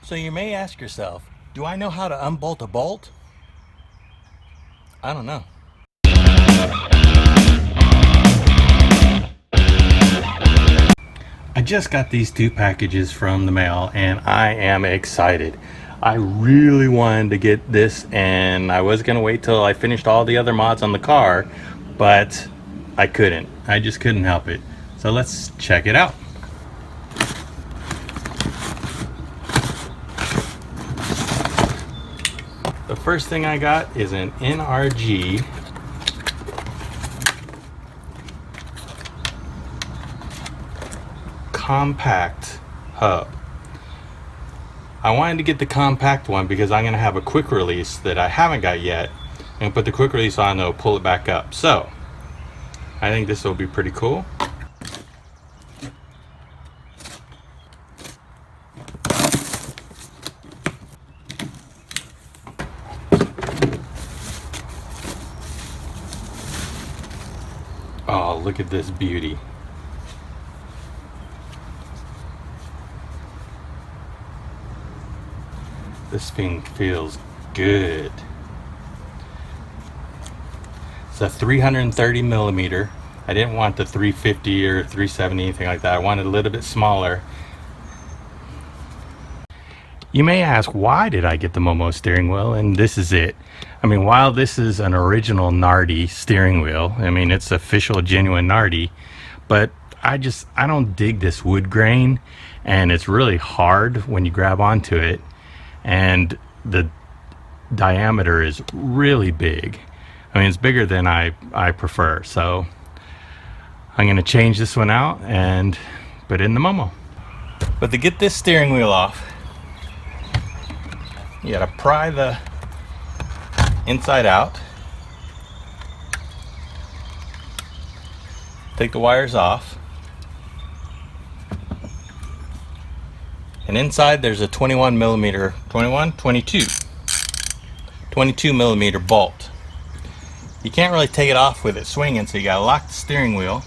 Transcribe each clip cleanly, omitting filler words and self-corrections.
So you may ask yourself, do I know how to unbolt a bolt? I don't know. I just got these two packages from the mail and I am excited. I really wanted to get this and I was gonna wait till I finished all the other mods on the car, but I couldn't. I just couldn't help it. So let's check it out. The first thing I got is an NRG compact hub. I wanted to get the compact one because I'm going to have a quick release that I haven't got yet. I'm going to put the quick release on and it'll pull it back up. So I think this will be pretty cool. Oh, look at this beauty. This thing feels good. It's a 330 millimeter. I didn't want the 350 or 370, anything like that. I wanted a little bit smaller. You may ask, why did I get the Momo steering wheel? And this is it. I mean, while this is an original Nardi steering wheel, I mean, it's official genuine Nardi, but I don't dig this wood grain, and it's really hard when you grab onto it, and the diameter is really big. I mean, it's bigger than I prefer. So I'm going to change this one out and put in the Momo. But to get this steering wheel off, you gotta pry the inside out, take the wires off, and inside there's a 22 millimeter bolt. You can't really take it off with it swinging, so you gotta lock the steering wheel.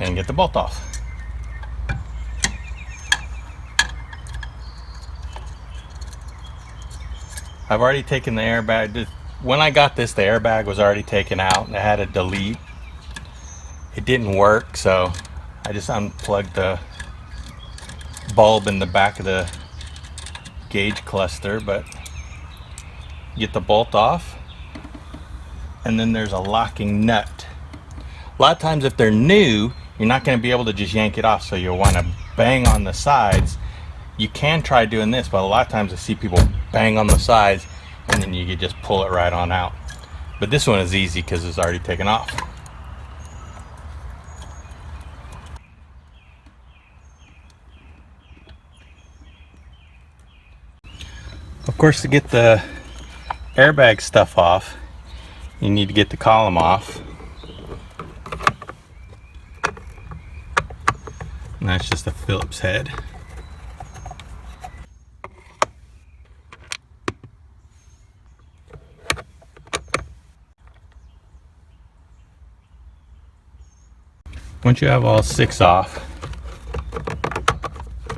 And get the bolt off. I've already taken the airbag. When I got this, the airbag was already taken out and I had to delete. It didn't work, so I just unplugged the bulb in the back of the gauge cluster, but get the bolt off, and then there's a locking nut. A lot of times if they're new, you're not going to be able to just yank it off, so you'll want to bang on the sides. You can try doing this, but a lot of times I see people bang on the sides and then you can just pull it right on out. But this one is easy because it's already taken off. Of course, to get the airbag stuff off, you need to get the column off. And that's just a Phillips head. Once you have all 6 off,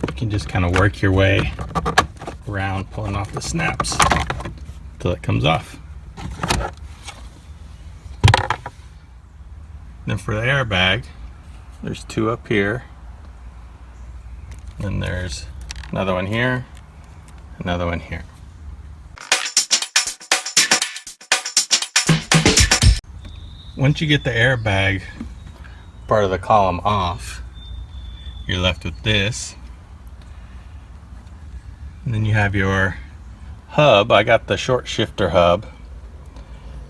you can just kind of work your way around, pulling off the snaps until it comes off. Then for the airbag, there's 2 up here. Then there's another one here, another one here. Once you get the airbag part of the column off, you're left with this. And then you have your hub. I got the short shifter hub,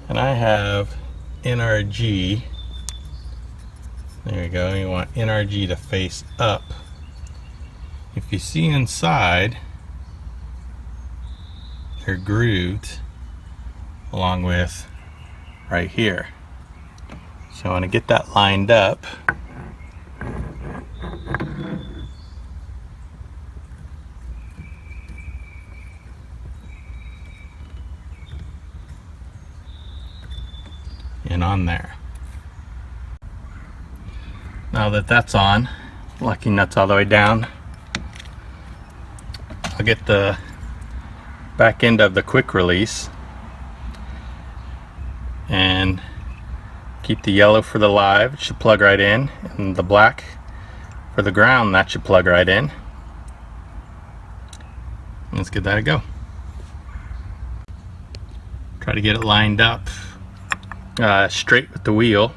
and I have NRG. There you go. You want NRG to face up. If you see inside, they're grooved along with right here. So I want to get that lined up. going on there. Now that that's on, locking nuts all the way down, I'll get the back end of the quick release and keep the yellow for the live. It should plug right in, and the black for the ground, that should plug right in. Let's give that a go. Try to get it lined up straight with the wheel,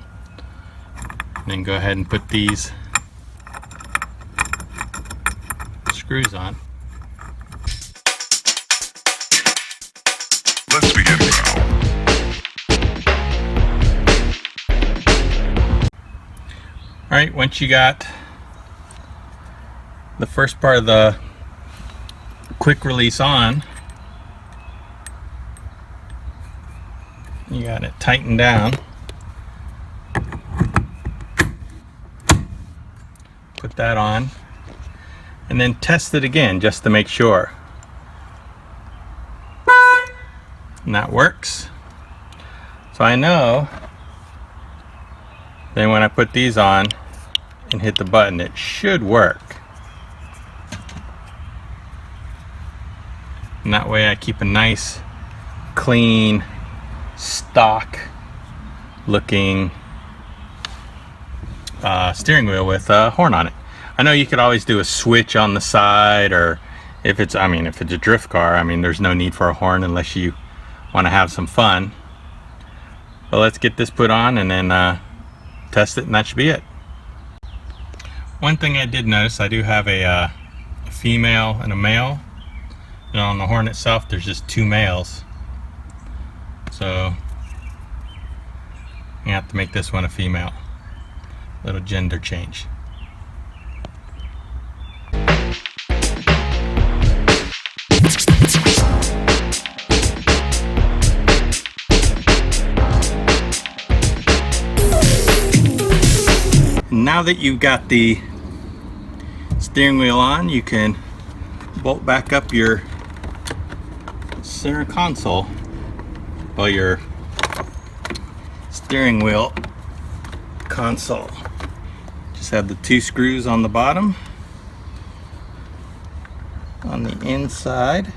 and then go ahead and put these screws on. Let's begin now. Alright, once you got the first part of the quick release on, you got it tightened down, put that on, and then test it again just to make sure. And that works. So I know then when I put these on and hit the button, it should work. And that way I keep a nice, clean, stock looking steering wheel with a horn on it. I know you could always do a switch on the side, or if it's a drift car, there's no need for a horn unless you want to have some fun. But let's get this put on and then test it, and that should be it. One thing I did notice, I do have a female and a male. And on the horn itself, there's just two males. So you have to make this one a female. Little gender change. Now that you've got the steering wheel on, you can bolt back up your center console, or your steering wheel console. Just have the two screws on the bottom, on the inside,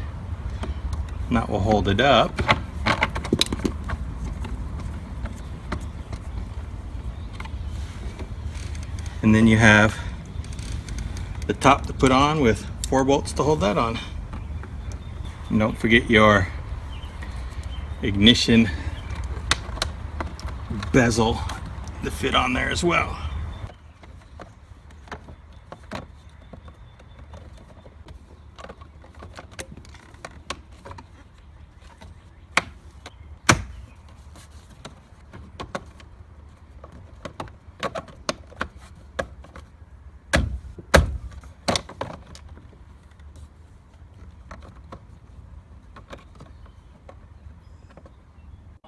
and that will hold it up. And then you have the top to put on with 4 bolts to hold that on. And don't forget your ignition bezel to fit on there as well.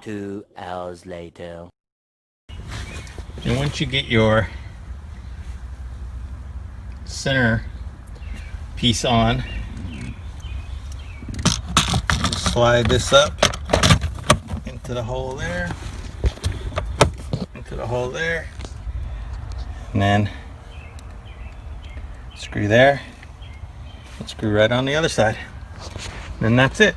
Two hours later. And once you get your center piece on, just slide this up into the hole there, into the hole there, and then screw there, and screw right on the other side. And then that's it.